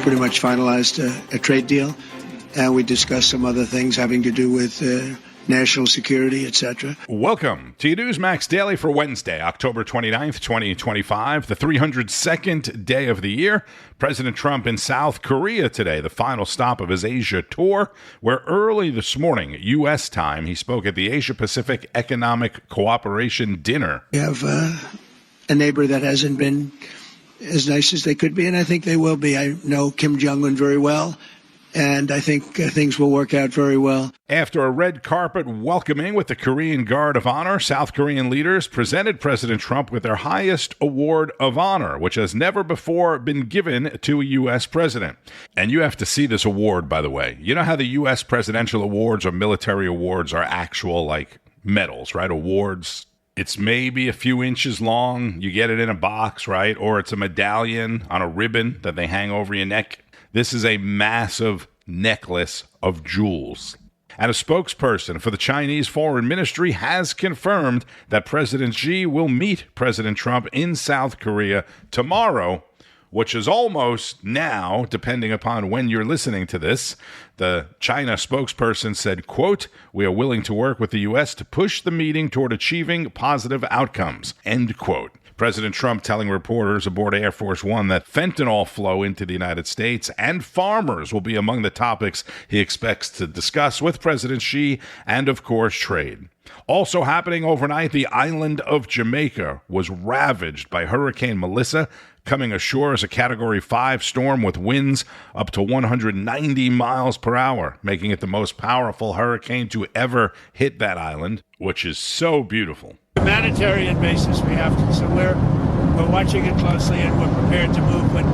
Pretty much finalized a trade deal, and we discussed some other things having to do with national security, etc. Welcome to your Newsmax Daily for Wednesday, October 29th, 2025, the 302nd day of the year. President Trump in South Korea today, the final stop of his Asia tour, where early this morning, U.S. time, he spoke at the Asia-Pacific Economic Cooperation Dinner. We have a neighbor that hasn't been as nice as they could be, and I think they will be. I know Kim Jong-un very well, and I think things will work out very well. After a red carpet welcoming with the Korean Guard of Honor, South Korean leaders presented President Trump with their highest award of honor, which has never before been given to a U.S. president. And you have to see this award, by the way. You know how the U.S. presidential awards or military awards are actual, like, medals, right? Awards. It's maybe a few inches long. You get it in a box, right? Or it's a medallion on a ribbon that they hang over your neck. This is a massive necklace of jewels. And a spokesperson for the Chinese Foreign Ministry has confirmed that President Xi will meet President Trump in South Korea tomorrow, which is almost now, depending upon when you're listening to this. The China spokesperson said, quote, "We are willing to work with the U.S. to push the meeting toward achieving positive outcomes," end quote. President Trump telling reporters aboard Air Force One that fentanyl flow into the United States and farmers will be among the topics he expects to discuss with President Xi and, of course, trade. Also happening overnight, the island of Jamaica was ravaged by Hurricane Melissa, coming ashore as a Category 5 storm with winds up to 190 miles per hour, making it the most powerful hurricane to ever hit that island, which is so beautiful. Humanitarian basis we have to, so we're watching it closely and we're prepared to move, but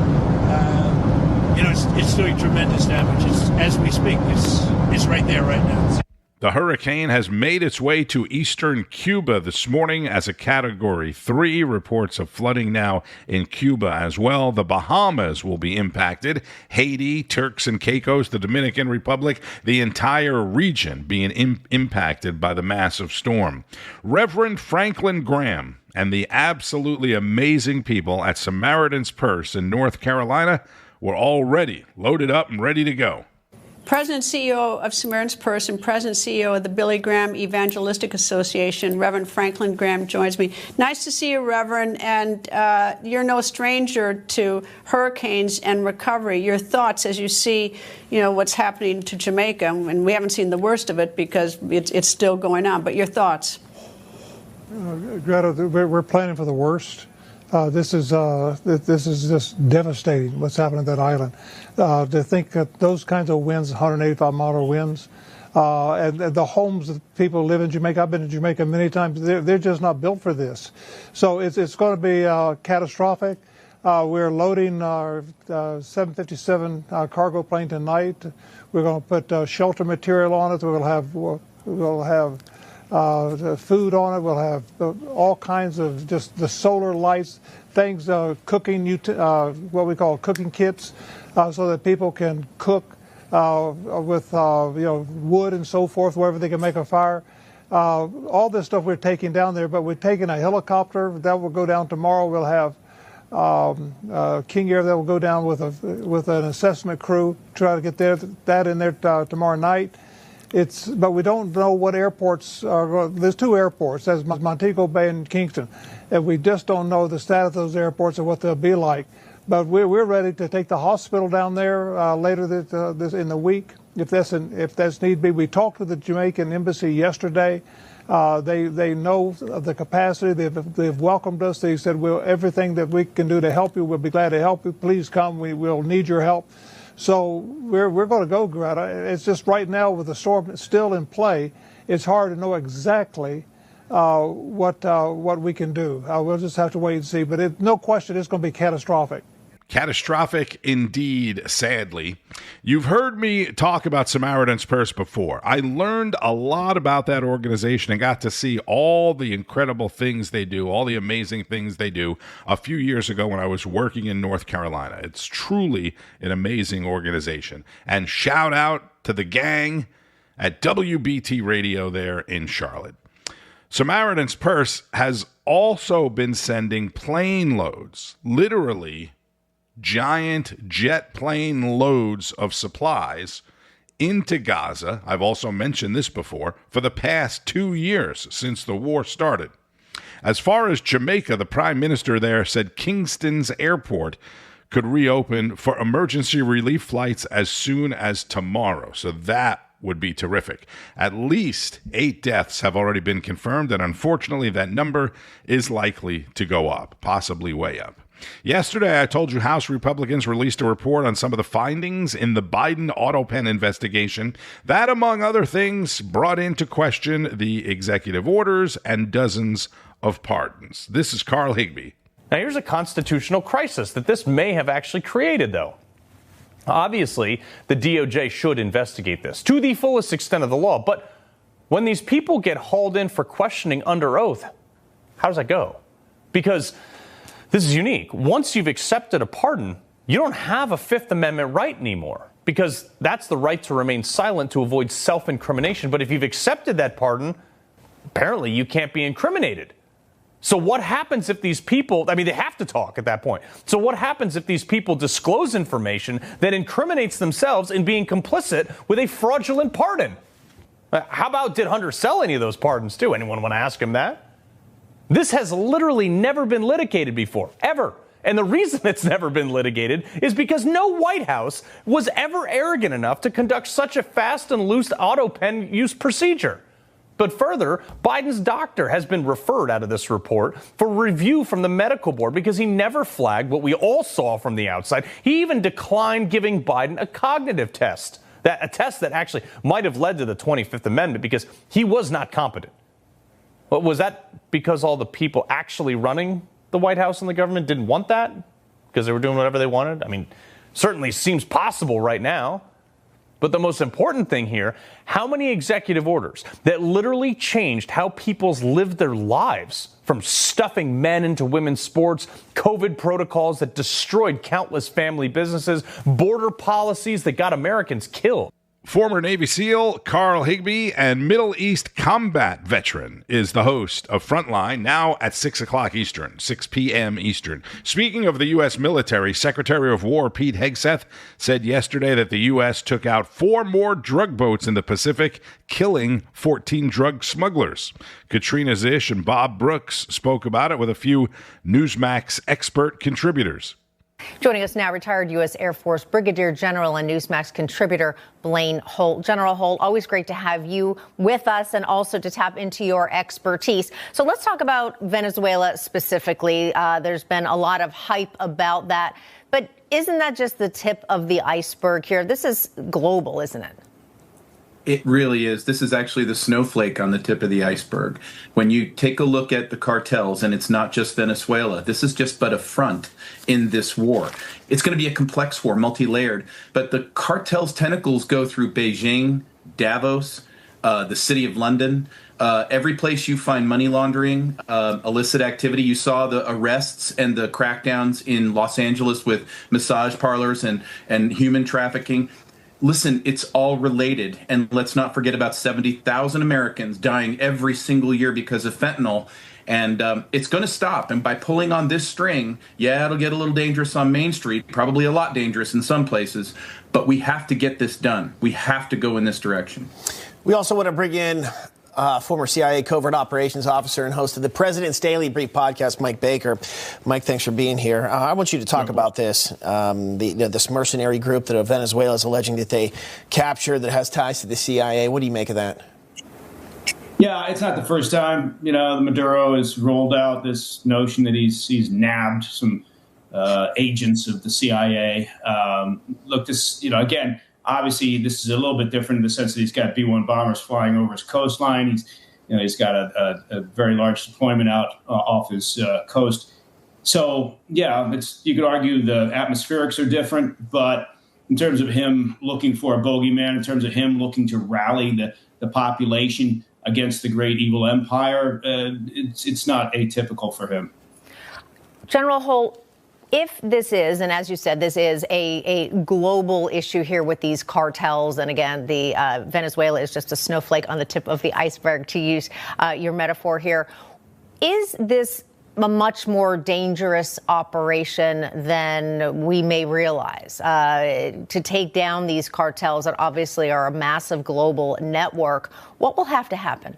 it's doing tremendous damage. As we speak, it's right there right now. The hurricane has made its way to eastern Cuba this morning as a Category 3. Reports of flooding now in Cuba as well. The Bahamas will be impacted. Haiti, Turks and Caicos, the Dominican Republic, the entire region being impacted by the massive storm. Reverend Franklin Graham and the absolutely amazing people at Samaritan's Purse in North Carolina were already loaded up and ready to go. President CEO of Samaritan's Purse and President CEO of the Billy Graham Evangelistic Association, Reverend Franklin Graham, joins me. Nice to see you, Reverend, and you're no stranger to hurricanes and recovery. Your thoughts as you see, what's happening to Jamaica, and we haven't seen the worst of it because it's still going on, but your thoughts? Greta, we're planning for the worst. This is just devastating, what's happening to that island. To think that those kinds of winds, 185-mile winds, and the homes that people live in Jamaica, I've been to Jamaica many times, they're just not built for this. So it's going to be catastrophic. We're loading our 757 cargo plane tonight. We're going to put shelter material on it. We'll have food on it. We'll have all kinds of just the solar lights, things, cooking, what we call cooking kits, so that people can cook with wood and so forth, wherever they can make a fire. All this stuff we're taking down there, but we're taking a helicopter that will go down tomorrow. We'll have King Air that will go down with an assessment crew, try to get that in there tomorrow night. But we don't know what airports are. There's two airports, there's Montego Bay and Kingston, and we just don't know the status of those airports and what they'll be like. But we're ready to take the hospital down there later this in the week, if that's need be. We talked to the Jamaican embassy yesterday. They know the capacity. They've welcomed us. They said, everything that we can do to help you, we'll be glad to help you. Please come. We'll need your help. So we're going to go, Greta. It's just right now with the storm still in play, it's hard to know exactly what we can do. We'll just have to wait and see. But no question, it's going to be catastrophic. Catastrophic indeed, sadly. You've heard me talk about Samaritan's Purse before. I learned a lot about that organization and got to see all the incredible things they do, all the amazing things they do a few years ago when I was working in North Carolina. It's truly an amazing organization. And shout out to the gang at WBT Radio there in Charlotte. Samaritan's Purse has also been sending plane loads, literally giant jet plane loads of supplies into Gaza. I've also mentioned this before, for the past 2 years since the war started. As far as Jamaica, the prime minister there said Kingston's airport could reopen for emergency relief flights as soon as tomorrow. So that would be terrific. At least 8 deaths have already been confirmed, and unfortunately that number is likely to go up, possibly way up. Yesterday, I told you House Republicans released a report on some of the findings in the Biden autopen investigation that, among other things, brought into question the executive orders and dozens of pardons. This is Carl Higbie. Now, here's a constitutional crisis that this may have actually created, though. Obviously, the DOJ should investigate this to the fullest extent of the law. But when these people get hauled in for questioning under oath, how does that go? Because this is unique. Once you've accepted a pardon, you don't have a Fifth Amendment right anymore, because that's the right to remain silent to avoid self-incrimination. But if you've accepted that pardon, apparently you can't be incriminated. So what happens if these people, they have to talk at that point. So what happens if these people disclose information that incriminates themselves in being complicit with a fraudulent pardon? How about, did Hunter sell any of those pardons too? Anyone want to ask him that? This has literally never been litigated before, ever. And the reason it's never been litigated is because no White House was ever arrogant enough to conduct such a fast and loose autopen use procedure. But further, Biden's doctor has been referred out of this report for review from the medical board because he never flagged what we all saw from the outside. He even declined giving Biden a cognitive test, a test that actually might have led to the 25th Amendment, because he was not competent. But was that because all the people actually running the White House and the government didn't want that? Because they were doing whatever they wanted? Certainly seems possible right now. But the most important thing here, how many executive orders that literally changed how people's lived their lives, from stuffing men into women's sports, COVID protocols that destroyed countless family businesses, border policies that got Americans killed. Former Navy SEAL Carl Higbie and Middle East combat veteran is the host of Frontline, now at 6 o'clock Eastern, 6 p.m. Eastern. Speaking of the U.S. military, Secretary of War Pete Hegseth said yesterday that the U.S. took out 4 more drug boats in the Pacific, killing 14 drug smugglers. Katrina Zish and Bob Brooks spoke about it with a few Newsmax expert contributors. Joining us now, retired U.S. Air Force Brigadier General and Newsmax contributor Blaine Holt. General Holt, always great to have you with us and also to tap into your expertise. So let's talk about Venezuela specifically. There's been a lot of hype about that. But isn't that just the tip of the iceberg here? This is global, isn't it? It really is. This is actually the snowflake on the tip of the iceberg. When you take a look at the cartels, and it's not just Venezuela, this is just but a front in this war. It's going to be a complex war, multi-layered, but the cartel's tentacles go through Beijing, Davos, the city of London, every place you find money laundering, illicit activity. You saw the arrests and the crackdowns in Los Angeles with massage parlors and human trafficking. Listen, it's all related. And let's not forget about 70,000 Americans dying every single year because of fentanyl. And it's going to stop. And by pulling on this string, it'll get a little dangerous on Main Street, probably a lot dangerous in some places. But we have to get this done. We have to go in this direction. We also want to bring in former CIA covert operations officer and host of the President's Daily Brief podcast, Mike Baker. Mike, thanks for being here. I want you to talk about this, this mercenary group that Venezuela is alleging that they captured that has ties to the CIA. What do you make of that? Yeah, it's not the first time, Maduro has rolled out this notion that he's nabbed some agents of the CIA. Look, this, again, obviously, this is a little bit different in the sense that he's got B-1 bombers flying over his coastline. He's got a very large deployment out off his coast. So, you could argue the atmospherics are different, but in terms of him looking for a bogeyman, in terms of him looking to rally the population against the great evil empire, it's not atypical for him. General Holt, if this is, and as you said, this is a global issue here with these cartels, and again, the Venezuela is just a snowflake on the tip of the iceberg, to use your metaphor here. Is this a much more dangerous operation than we may realize to take down these cartels that obviously are a massive global network? What will have to happen?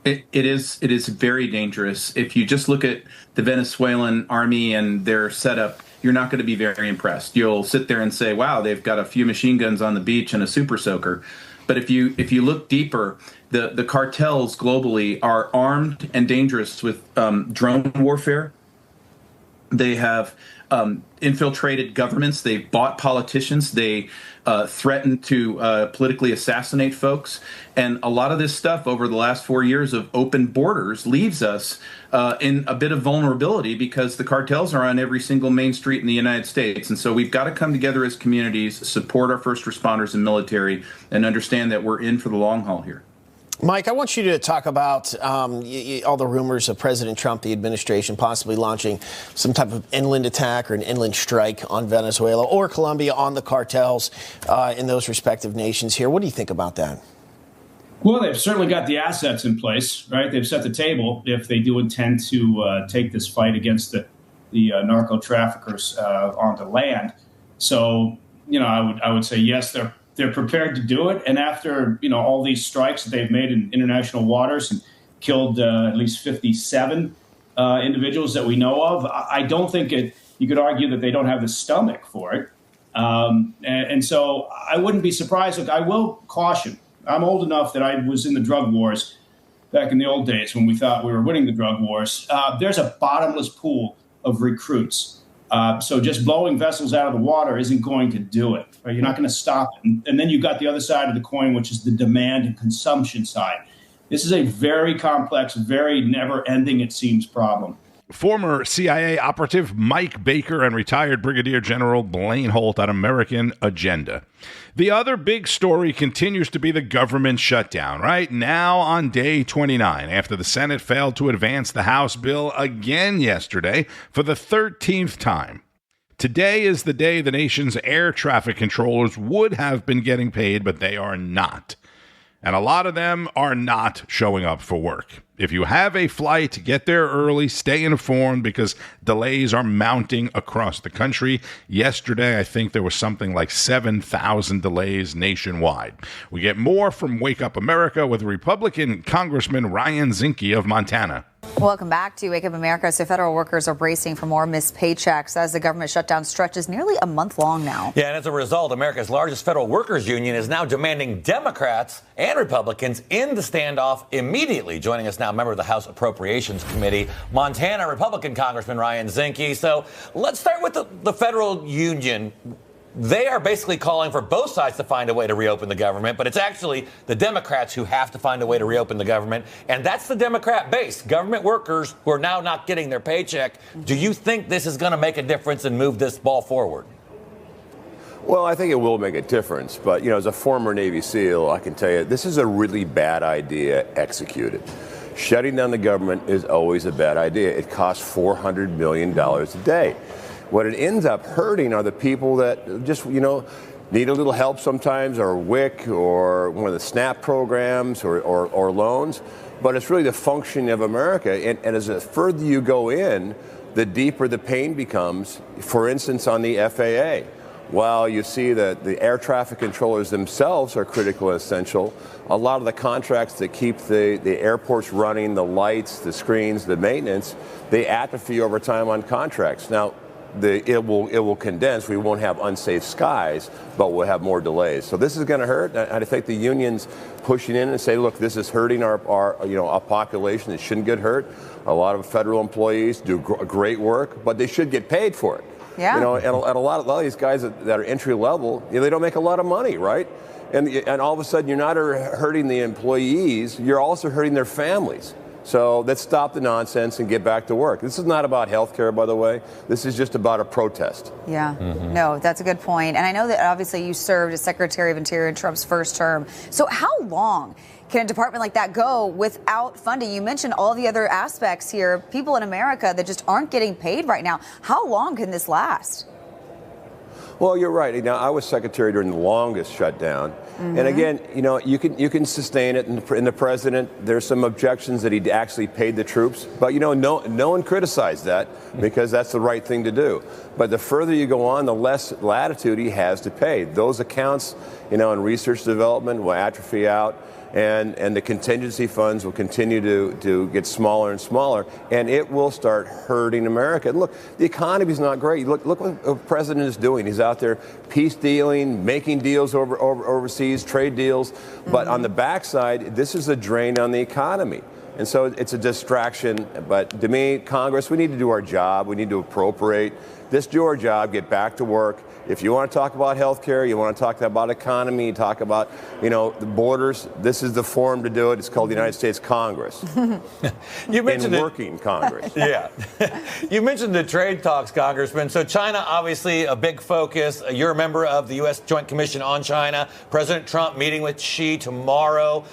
It is very dangerous. If you just look at the Venezuelan army and their setup, you're not going to be very impressed. You'll sit there and say, wow, they've got a few machine guns on the beach and a super soaker. But if you look deeper, the cartels globally are armed and dangerous with drone warfare. They have infiltrated governments. They've bought politicians. They threaten to politically assassinate folks. And a lot of this stuff over the last 4 years of open borders leaves us in a bit of vulnerability because the cartels are on every single main street in the United States. And so we've got to come together as communities, support our first responders and military, and understand that we're in for the long haul here. Mike, I want you to talk about all the rumors of President Trump, the administration possibly launching some type of inland attack or an inland strike on Venezuela or Colombia on the cartels in those respective nations here. What do you think about that? Well, they've certainly got the assets in place, right? They've set the table if they do intend to take this fight against the narco traffickers onto land. So, I would say, yes, they're prepared to do it. And after, all these strikes that they've made in international waters and killed at least 57 individuals that we know of, I don't think you could argue that they don't have the stomach for it. And so I wouldn't be surprised. Look, I will caution. I'm old enough that I was in the drug wars back in the old days when we thought we were winning the drug wars. There's a bottomless pool of recruits. So just blowing vessels out of the water isn't going to do it. Right? You're not going to stop it. And then you've got the other side of the coin, which is the demand and consumption side. This is a very complex, very never-ending, it seems, problem. Former CIA operative Mike Baker and retired Brigadier General Blaine Holt on American Agenda. The other big story continues to be the government shutdown, right? Now on day 29, after the Senate failed to advance the House bill again yesterday for the 13th time. Today is the day the nation's air traffic controllers would have been getting paid, but they are not. And a lot of them are not showing up for work. If you have a flight, get there early, stay informed because delays are mounting across the country. Yesterday, I think there was something like 7,000 delays nationwide. We get more from Wake Up America with Republican Congressman Ryan Zinke of Montana. Welcome back to Wake Up America. So federal workers are bracing for more missed paychecks as the government shutdown stretches nearly a month long now. Yeah, and as a result, America's largest federal workers union is now demanding Democrats and Republicans end the standoff immediately. Joining us now, member of the House Appropriations Committee, Montana Republican Congressman Ryan Zinke. So let's start with the federal union. They are basically calling for both sides to find a way to reopen the government, but it's actually the Democrats who have to find a way to reopen the government. And that's the Democrat base, government workers who are now not getting their paycheck. Do you think this is going to make a difference and move this ball forward? Well, I think it will make a difference. But, as a former Navy SEAL, I can tell you this is a really bad idea executed. Shutting down the government is always a bad idea. It costs $400 million a day. What it ends up hurting are the people that just, need a little help sometimes, or WIC, or one of the SNAP programs, or loans. But it's really the functioning of America. And as the further you go in, the deeper the pain becomes. For instance, on the FAA. While you see that the air traffic controllers themselves are critical and essential, a lot of the contracts that keep the airports running, the lights, the screens, the maintenance, they atrophy over time on contracts. Now, it will condense. We won't have unsafe skies, but we'll have more delays. So this is going to hurt. I think the unions pushing in and say, look, this is hurting our population. It shouldn't get hurt. A lot of federal employees do great work, but they should get paid for it. Yeah. And a lot of these guys that are entry level, they don't make a lot of money, right? And all of a sudden, you're not hurting the employees. You're also hurting their families. So let's stop the nonsense and get back to work. This is not about health care, by the way. This is just about a protest. Yeah, no, that's a good point. And I know that obviously you served as Secretary of Interior in Trump's first term. So how long can a department like that go without funding? You mentioned all the other aspects here, people in America that just aren't getting paid right now. How long can this last? Well, you're right. Now, I was secretary during the longest shutdown. And again, you can sustain it. In the president, there's some objections that he actually paid the troops. But, no one criticized that because that's the right thing to do. But the further you go on, the less latitude he has to pay. Those accounts, in research development will atrophy out. And the contingency funds will continue to get smaller and smaller, and it will start hurting America. And look, the economy's not great. Look what the president is doing. He's out there peace dealing, making deals overseas, trade deals. But on the backside, this is a drain on the economy. And so it's a distraction. But to me, Congress, we need to do our job. We need to appropriate. This do our job, get back to work. If you want to talk about health care, you want to talk about economy, talk about, the borders, this is the forum to do it. It's called the United States Congress. You mentioned working Congress. Yeah. You mentioned the trade talks, Congressman. So China, obviously a big focus. You're a member of the U.S. Joint Commission on China. President Trump meeting with Xi tomorrow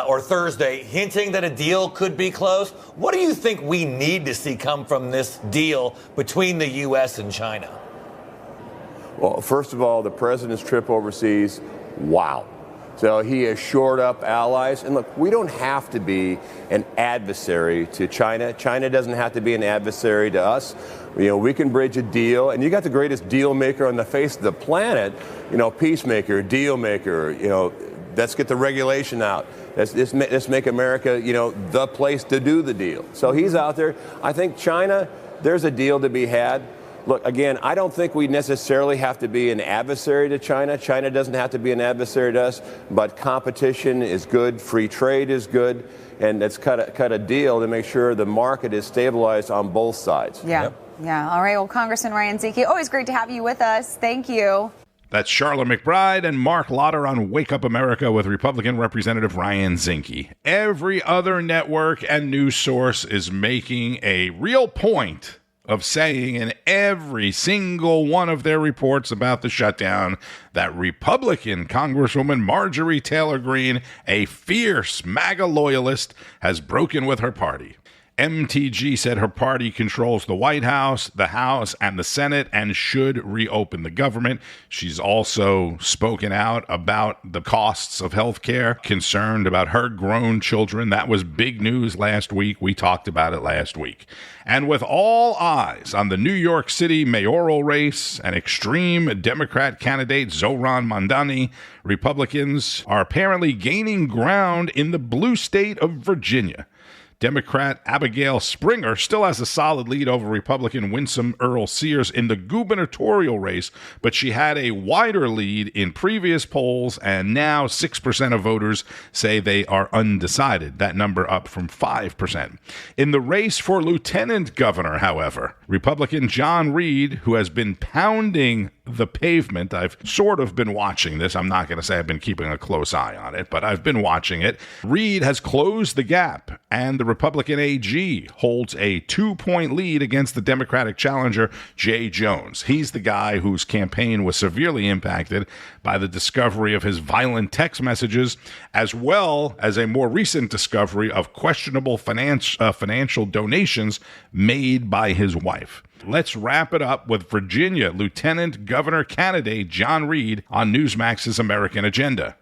or Thursday, hinting that a deal could be close. What do you think we need to see come from this deal between the U.S. and China? Well, first of all, the president's trip overseas, wow. So he has shored up allies. And look, we don't have to be an adversary to China. China doesn't have to be an adversary to us. We can bridge a deal. And you got the greatest deal maker on the face of the planet, peacemaker, deal maker, let's get the regulation out. Let's make America, the place to do the deal. So he's out there. I think China, there's a deal to be had. Look, again, I don't think we necessarily have to be an adversary to China. China doesn't have to be an adversary to us, but competition is good, free trade is good, and let's cut a deal to make sure the market is stabilized on both sides. Yeah. Yep. Yeah. All right. Well, Congressman Ryan Zinke, always great to have you with us. Thank you. That's Charlotte McBride and Mark Lauder on Wake Up America with Republican Representative Ryan Zinke. Every other network and news source is making a real point of saying in every single one of their reports about the shutdown that Republican Congresswoman Marjorie Taylor Greene, a fierce MAGA loyalist, has broken with her party. MTG said her party controls the White House, the House, and the Senate and should reopen the government. She's also spoken out about the costs of health care, concerned about her grown children. That was big news last week. We talked about it last week. And with all eyes on the New York City mayoral race and extreme Democrat candidate Zohran Mamdani, Republicans are apparently gaining ground in the blue state of Virginia. Democrat Abigail Springer still has a solid lead over Republican Winsome Earl Sears in the gubernatorial race, but she had a wider lead in previous polls, and now 6% of voters say they are undecided. That number up from 5%. In the race for lieutenant governor, however, Republican John Reid, who has been pounding the pavement. I've sort of been watching this. I'm not going to say I've been keeping a close eye on it, but I've been watching it. Reid has closed the gap, and the Republican AG holds a 2-point lead against the Democratic challenger, Jay Jones. He's the guy whose campaign was severely impacted by the discovery of his violent text messages, as well as a more recent discovery of questionable financial donations made by his wife. Let's wrap it up with Virginia Lieutenant Governor candidate John Reid on Newsmax's American Agenda.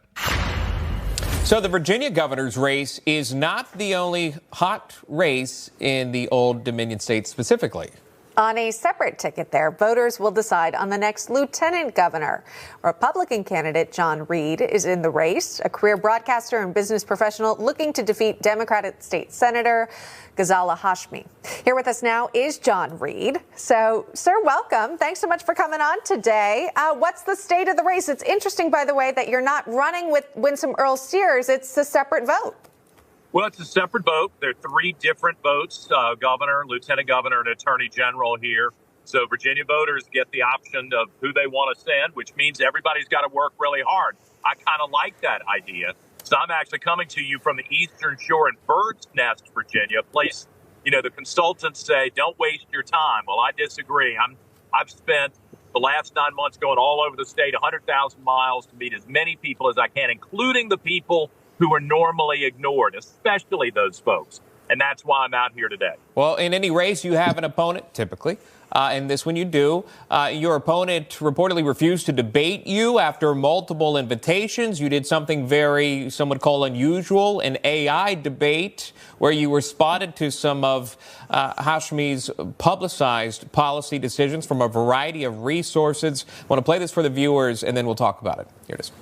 So the Virginia governor's race is not the only hot race in the Old Dominion state specifically. On a separate ticket there, voters will decide on the next lieutenant governor. Republican candidate John Reid is in the race, a career broadcaster and business professional looking to defeat Democratic State Senator Ghazala Hashmi. Here with us now is John Reid. So, sir, welcome. Thanks so much for coming on today. What's the state of the race? It's interesting, by the way, that you're not running with Winsome Earl Sears. It's a separate vote. Well, it's a separate vote. There are 3 different votes, governor, lieutenant governor, and attorney general here. So Virginia voters get the option of who they want to send, which means everybody's got to work really hard. I kind of like that idea. So I'm actually coming to you from the Eastern Shore in Bird's Nest, Virginia, a place, the consultants say, don't waste your time. Well, I disagree. I've spent the last 9 months going all over the state, 100,000 miles to meet as many people as I can, including the people who are normally ignored, especially those folks And that's why I'm out here today. Well, in any race, you have an opponent, typically. In this one, you do. Your opponent reportedly refused to debate you after multiple invitations. You did something very, some would call unusual, an AI debate where you responded to some of Hashmi's publicized policy decisions from a variety of resources. I want to play this for the viewers, and then we'll talk about it. Here it is.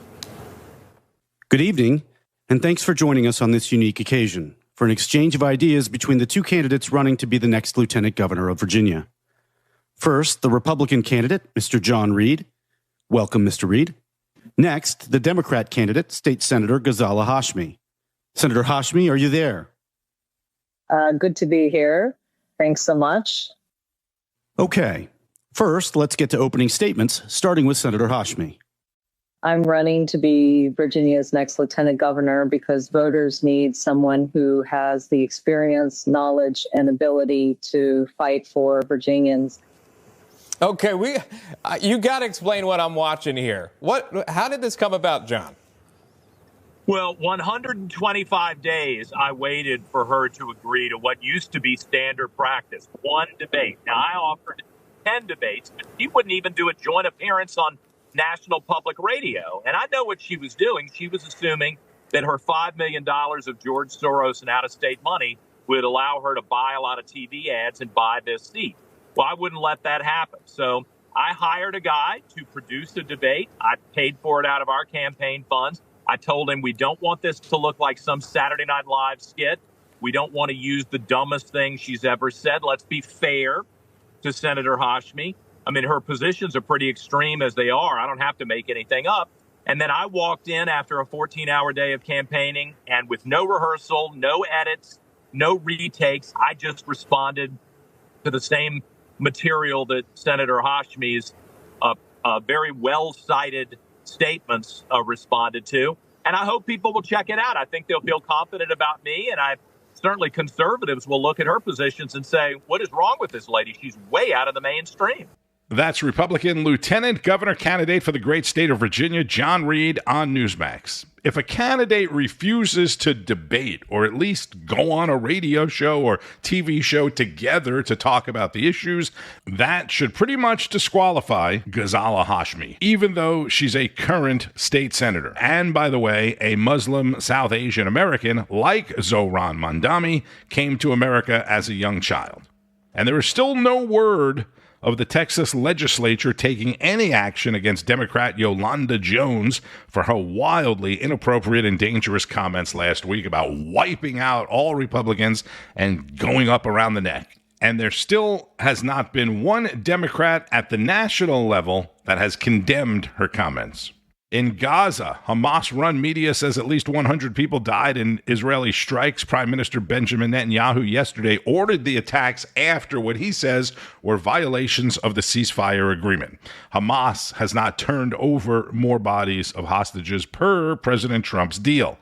Good evening, and thanks for joining us on this unique occasion for an exchange of ideas between the two candidates running to be the next Lieutenant Governor of Virginia. First, the Republican candidate, Mr. John Reid. Welcome, Mr. Reid. Next, the Democrat candidate, State Senator Ghazala Hashmi. Senator Hashmi, are you there? Good to be here. Thanks so much. Okay. First, let's get to opening statements, starting with Senator Hashmi. I'm running to be Virginia's next lieutenant governor because voters need someone who has the experience, knowledge, and ability to fight for Virginians. Okay, you got to explain what I'm watching here. How did this come about, John? Well, 125 days I waited for her to agree to what used to be standard practice, one debate. Now, I offered 10 debates, but she wouldn't even do a joint appearance on national public radio. And I know what she was doing. She was assuming that her $5 million of George Soros and out-of-state money would allow her to buy a lot of TV ads and buy this seat. Well, I wouldn't let that happen. So I hired a guy to produce a debate. I paid for it out of our campaign funds. I told him we don't want this to look like some Saturday Night Live skit. We don't want to use the dumbest thing she's ever said. Let's be fair to Senator Hashmi. I mean, her positions are pretty extreme as they are. I don't have to make anything up. And then I walked in after a 14-hour day of campaigning, and with no rehearsal, no edits, no retakes, I just responded to the same material that Senator Hashmi's very well-cited statements responded to. And I hope people will check it out. I think they'll feel confident about me, and certainly conservatives will look at her positions and say, what is wrong with this lady? She's way out of the mainstream. That's Republican Lieutenant Governor candidate for the great state of Virginia, John Reid, on Newsmax. If a candidate refuses to debate or at least go on a radio show or TV show together to talk about the issues, that should pretty much disqualify Ghazala Hashmi, even though she's a current state senator. And by the way, a Muslim South Asian American like Zohran Mamdani came to America as a young child. And there is still no word of the Texas legislature taking any action against Democrat Yolanda Jones for her wildly inappropriate and dangerous comments last week about wiping out all Republicans and going up around the neck. And there still has not been one Democrat at the national level that has condemned her comments. In Gaza, Hamas-run media says at least 100 people died in Israeli strikes. Prime Minister Benjamin Netanyahu yesterday ordered the attacks after what he says were violations of the ceasefire agreement. Hamas has not turned over more bodies of hostages per President Trump's deal.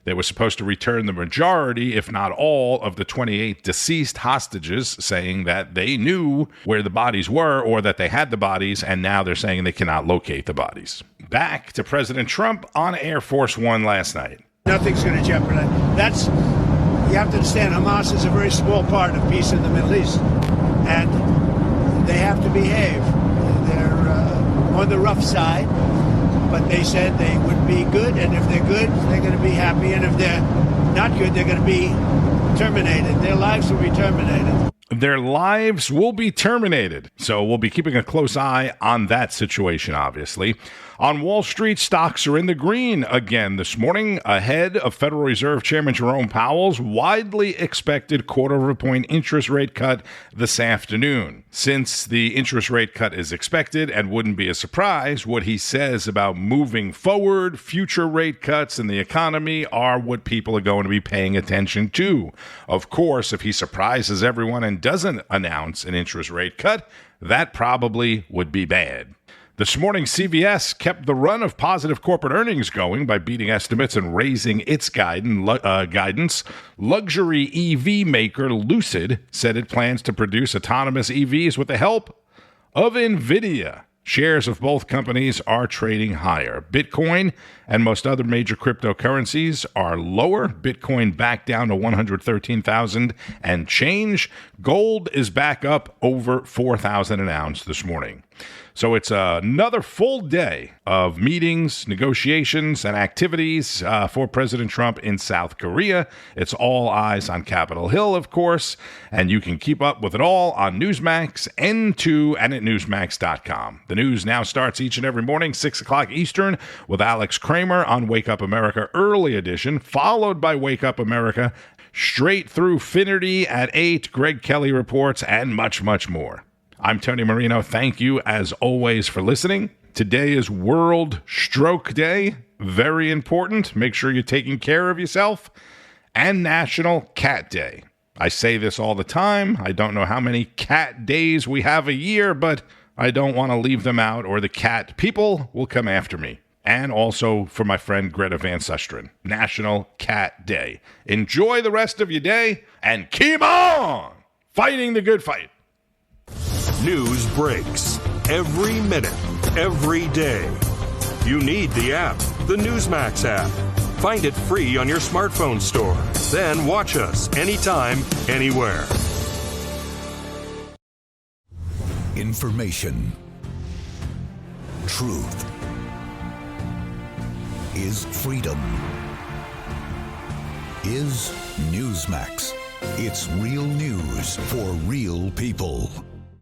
They were supposed to return the majority, if not all, of the 28 deceased hostages, saying that they knew where the bodies were or that they had the bodies, and now they're saying they cannot locate the bodies. Back to President Trump on Air Force One last night. Nothing's going to jeopardize. You have to understand, Hamas is a very small part of peace in the Middle East, and they have to behave. They're on the rough side. But they said they would be good, and if they're good, they're going to be happy, and if they're not good, they're going to be terminated. Their lives will be terminated. Their lives will be terminated. So we'll be keeping a close eye on that situation, obviously. On Wall Street, stocks are in the green again this morning, ahead of Federal Reserve Chairman Jerome Powell's widely expected quarter-of-a-point interest rate cut this afternoon. Since the interest rate cut is expected and wouldn't be a surprise, what he says about moving forward, future rate cuts, and the economy are what people are going to be paying attention to. Of course, if he surprises everyone and doesn't announce an interest rate cut, that probably would be bad. This morning, CVS kept the run of positive corporate earnings going by beating estimates and raising its guidance. Luxury EV maker Lucid said it plans to produce autonomous EVs with the help of NVIDIA. Shares of both companies are trading higher. Bitcoin and most other major cryptocurrencies are lower. Bitcoin back down to 113,000 and change. Gold is back up over 4,000 an ounce this morning. So it's another full day of meetings, negotiations, and activities for President Trump in South Korea. It's all eyes on Capitol Hill, of course, and you can keep up with it all on Newsmax, N2, and at NewsMax.com. The news now starts each and every morning, 6 o'clock Eastern, with Alex Kramer on Wake Up America Early Edition, followed by Wake Up America straight through Finnerty at 8, Greg Kelly reports, and much, much more. I'm Tony Marino. Thank you, as always, for listening. Today is World Stroke Day. Very important. Make sure you're taking care of yourself. And National Cat Day. I say this all the time. I don't know how many cat days we have a year, but I don't want to leave them out or the cat people will come after me. And also for my friend Greta Van Susteren. National Cat Day. Enjoy the rest of your day and keep on fighting the good fight. News breaks every minute, every day. You need the app, the Newsmax app. Find it free on your smartphone store. Then watch us anytime, anywhere. Information. Truth. Is freedom. Is Newsmax. It's real news for real people.